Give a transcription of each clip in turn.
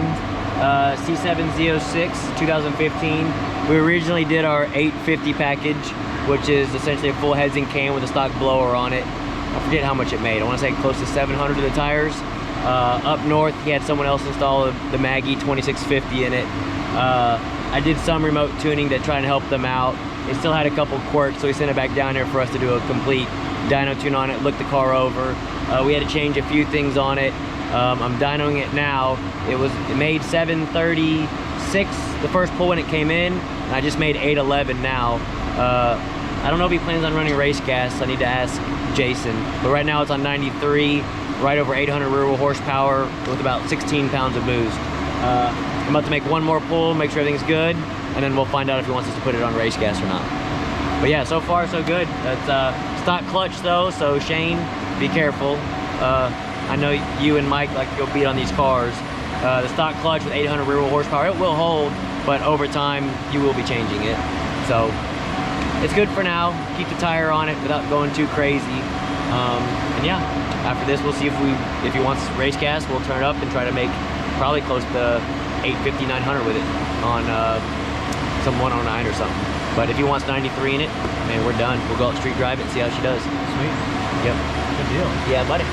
InShane C7 Z06 2015. We originally did our 850 package, which is essentially a full heads and can with a stock blower on it. I forget how much it made. I want to say close to 700 of the tires. Up north, he had someone else install the Maggie 2650 in it. I did some remote tuning to try and help them out. It still had a couple quirks, so we sent it back down here for us to do a complete dyno tune on it, look the car over. We had to change a few things on it. I'm dynoing it now. It made 736 the first pull when it came in, and I just made 811 now. I don't know if he plans on running race gas. I need to ask Jason. But right now it's on 93, right over 800 rear wheel horsepower with about 16 pounds of boost. I'm about to make one more pull, make sure everything's good, and then we'll find out if he wants us to put it on race gas or not. But yeah, so far so good. That's stock clutch though, so Shane, be careful. I know you and Mike like to go beat on these cars. The stock clutch with 800 rear wheel horsepower, it will hold, but over time you will be changing it. So it's good for now. Keep the tire on it without going too crazy. And yeah, after this we'll see if he wants race gas, we'll turn it up and try to make probably close to 850, 900 with it on some 109 or something. But if he wants 93 in it, man, we're done. We'll go out street drive it and see how she does. Sweet. Yep. Good deal. Yeah, buddy.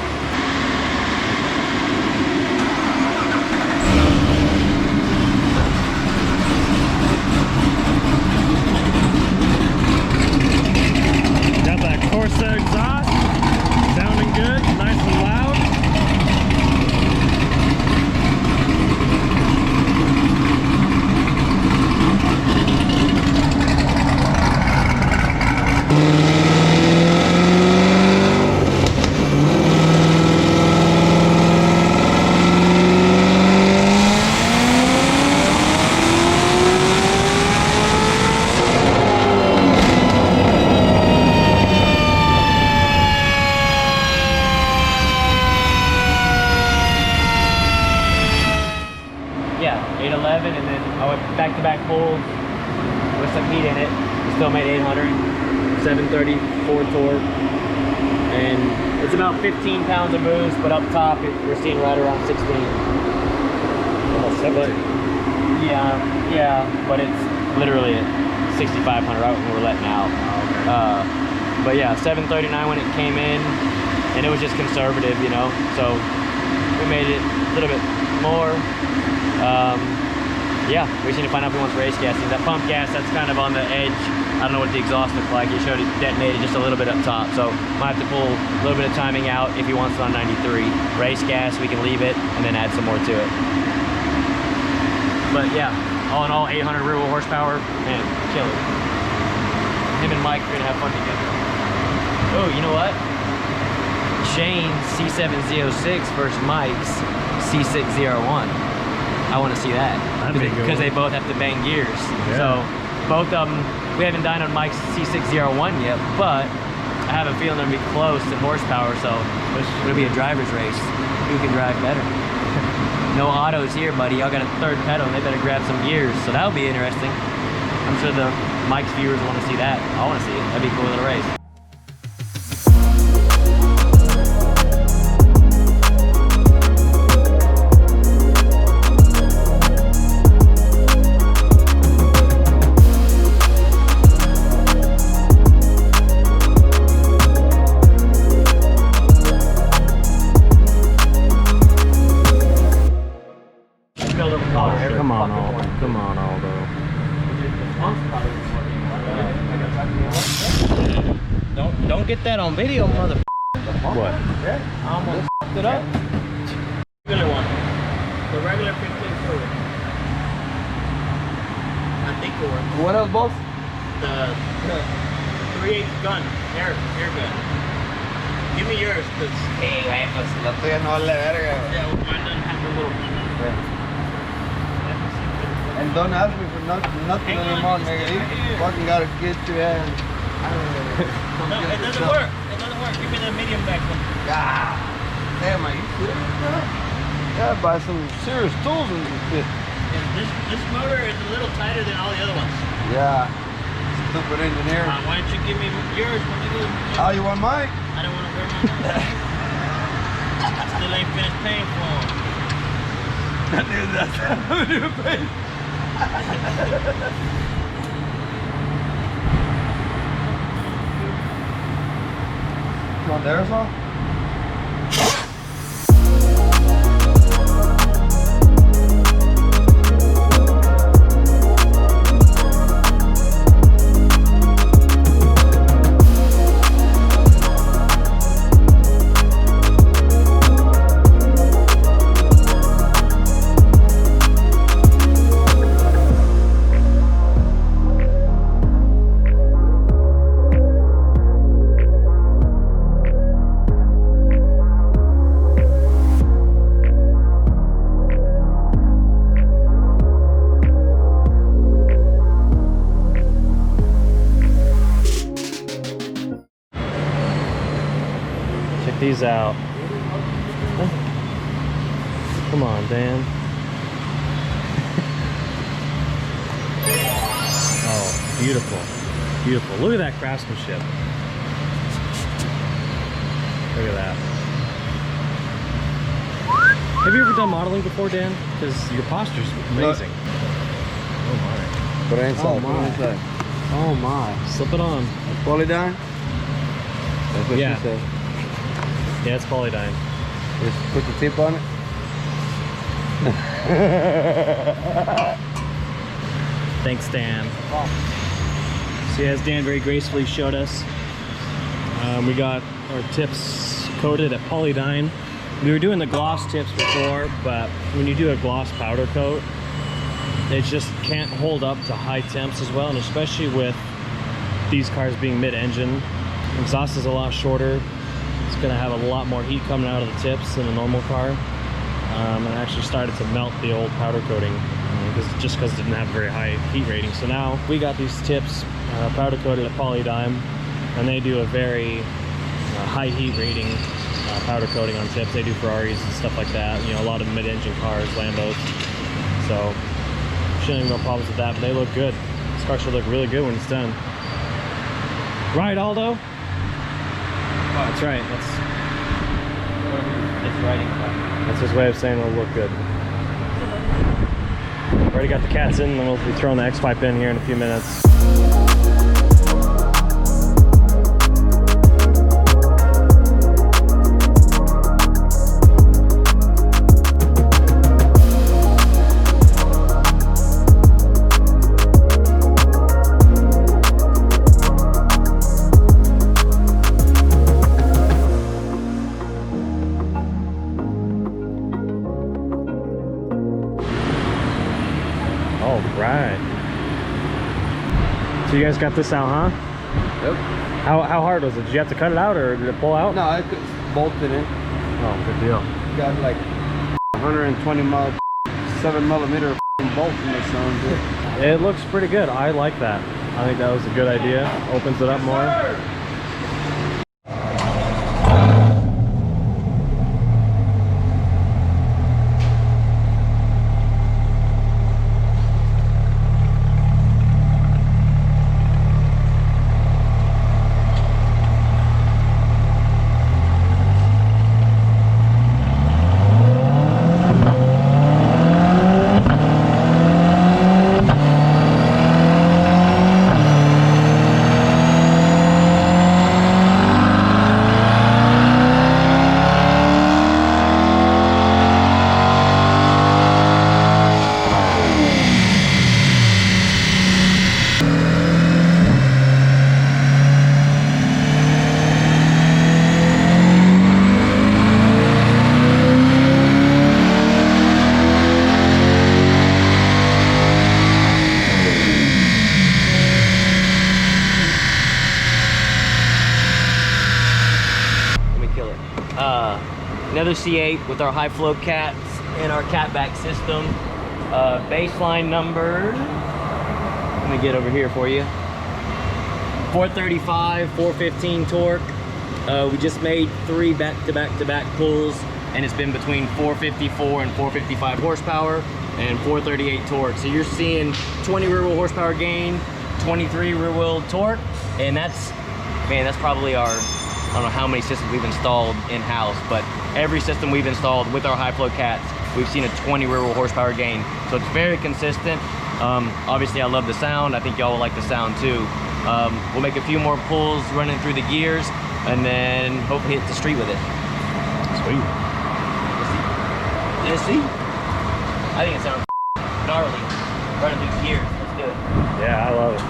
Got that Corsa exhaust, sounding good, nice and loud. Yeah, 811, and then I went back-to-back pulls with some heat in it. We still made 800, 734 torque, and it's about 15 pounds of boost, but up top we're seeing right around 16. Almost 17. Yeah, but it's literally at 6,500 right when we're letting out. Oh, okay. But yeah, 739 when it came in, and it was just conservative, you know, so we made it a little bit more. Yeah, we just need to find out if he wants race gas. That pump gas, that's kind of on the edge. I don't know what the exhaust looks like. He showed it detonated just a little bit up top, so might have to pull a little bit of timing out if he wants it on 93. Race gas, we can leave it and then add some more to it. But yeah, all in all, 800 rear wheel horsepower, man, killer. Him and Mike are gonna have fun together. Oh, you know what? Shane's C7 Z06 versus Mike's C6 Z01. I want to see that because they both have to bang gears. Yeah. So both of them, we haven't dynoed Mike's C6 Z01 yet, but I have a feeling they'll be close in horsepower. So it'll be a driver's race. Who can drive better? No autos here, buddy. Y'all got a third pedal, and they better grab some gears. So that'll be interesting. I'm sure the Mike's viewers want to see that. I want to see it. That'd be a cool little race. Come on, Aldo. Don't get that on video, mother. What? I almost f***ed it up. Regular one. The regular 15 fluid. I think it works. What else, boss? The 3/8 gun, air gun. Give me yours, cause Pues la tuya no vale verga. yeah, mine doesn't have the little. And don't ask me for nothing anymore, nigga. You fucking gotta get your ass. No, it doesn't work. It doesn't work. Give me the medium back one. God damn, are you serious, bro? Gotta buy some serious tools and shit. Yeah, this motor is a little tighter than all the other ones. Yeah. Stupid engineer. Why don't you give me yours? Oh, you want mine? I don't want to wear mine. Still ain't finished paying for them. Come on, there's all. Check these out. Come on, Dan. Oh, beautiful. Beautiful. Look at that craftsmanship. Look at that. Have you ever done modeling before, Dan? Because your posture's amazing. Oh my. Put it inside. Oh my. Put it inside. Oh my. Slip it on. Polydyne? That's what Yeah. she said. Yeah, it's polydyne. Just put the tip on it. Thanks, Dan. So as Dan very gracefully showed us, we got our tips coated at polydyne. We were doing the gloss tips before, but when you do a gloss powder coat, it just can't hold up to high temps as well, and especially with these cars being mid-engine, exhaust is a lot shorter. It's going to have a lot more heat coming out of the tips than a normal car, and it actually started to melt the old powder coating just because it didn't have a very high heat rating. So now we got these tips powder coated at polydyne, and they do a very high heat rating powder coating on tips. They do Ferraris and stuff like that, you know, a lot of mid-engine cars, Lambos. So shouldn't have no problems with that, but they look good. This car should look really good when it's done. Right, Aldo? That's right. It's riding. That's his way of saying it'll look good. Already got the cats in, and then we'll be throwing the X-pipe in here in a few minutes. Right. So you guys got this out, huh? Yep. How hard was it? Did you have to cut it out, or did it pull out? No, I could bolt it in. Oh, good deal. Got like 120 mil, 7mm bolt in this on. It looks pretty good. I like that. I think that was a good idea. Opens it up more. Another C8 with our high flow cats and our catback system. Baseline number, let me get over here for you. 435, 415 torque. We just made 3 back-to-back pulls, and it's been between 454 and 455 horsepower and 438 torque. So you're seeing 20 rear wheel horsepower gain, 23 rear wheel torque, and that's, man, that's probably our I don't know how many systems we've installed in-house, but every system we've installed with our high flow cats, we've seen a 20 rear wheel horsepower gain. So it's very consistent. Obviously I love the sound. I think y'all will like the sound too. We'll make a few more pulls running through the gears and then hopefully hit the street with it. Sweet. Let's see. I think it sounds gnarly running through the gears. Let's do it. Yeah, I love it.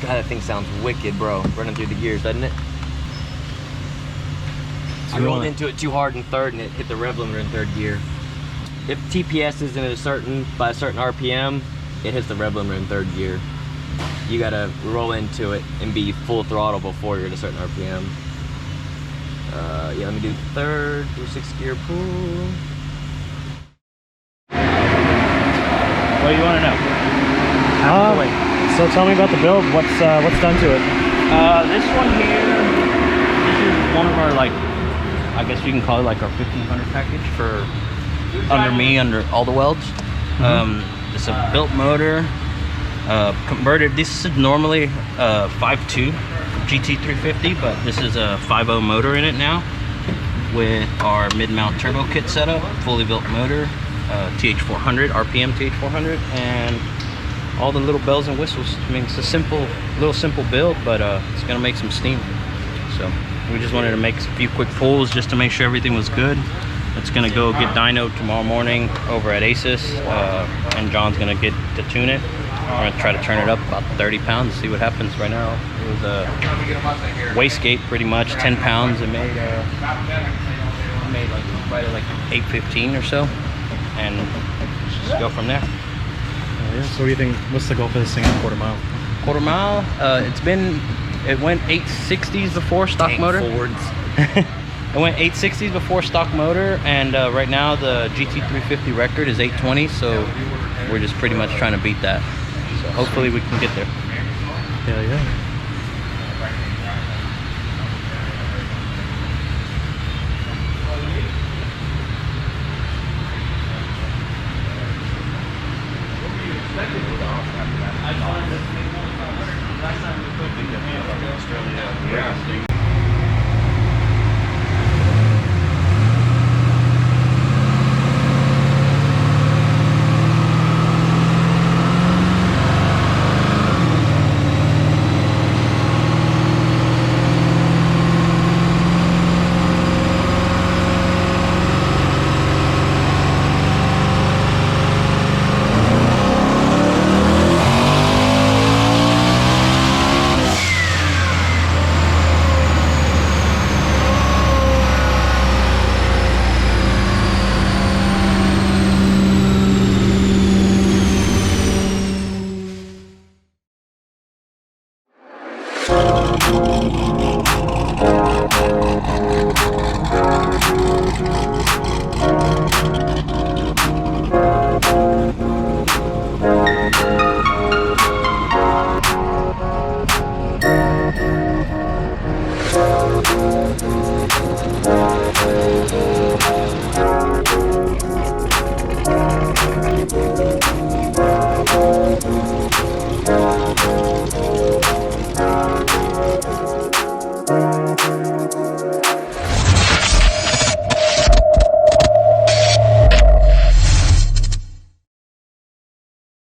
God, that thing sounds wicked, bro. Running through the gears, doesn't it? I rolled into it too hard in third and it hit the rev limiter in third gear. If TPS isn't at by a certain RPM, it hits the rev limiter in third gear. You gotta roll into it and be full throttle before you're at a certain RPM. Yeah, let me do third, do 6th gear pull. What do you want to know? So tell me about the build. What's done to it? This one here, this is one of our, like, I guess we can call it like our 1500 package for under all the welds. It's a built motor, converted. This is normally 5.2 GT350, but this is a 5.0 motor in it now with our mid-mount turbo kit setup, fully built motor, TH400, RPM TH400, and all the little bells and whistles. I mean, it's a simple build, but it's gonna make some steam. So we just wanted to make a few quick pulls just to make sure everything was good. It's gonna go get dynoed tomorrow morning over at ASUS, and John's gonna get to tune it. We're gonna try to turn it up about 30 pounds, see what happens. Right now it was a wastegate, pretty much 10 pounds. It made like right at like 815 or so, and just go from there. Yeah, so what do you think? What's the goal for this thing at quarter mile? Quarter mile, it went 860s before stock motor. It went 860s before stock motor, and right now the GT350 record is 820, so we're just pretty much trying to beat that. So hopefully we can get there. Hell yeah.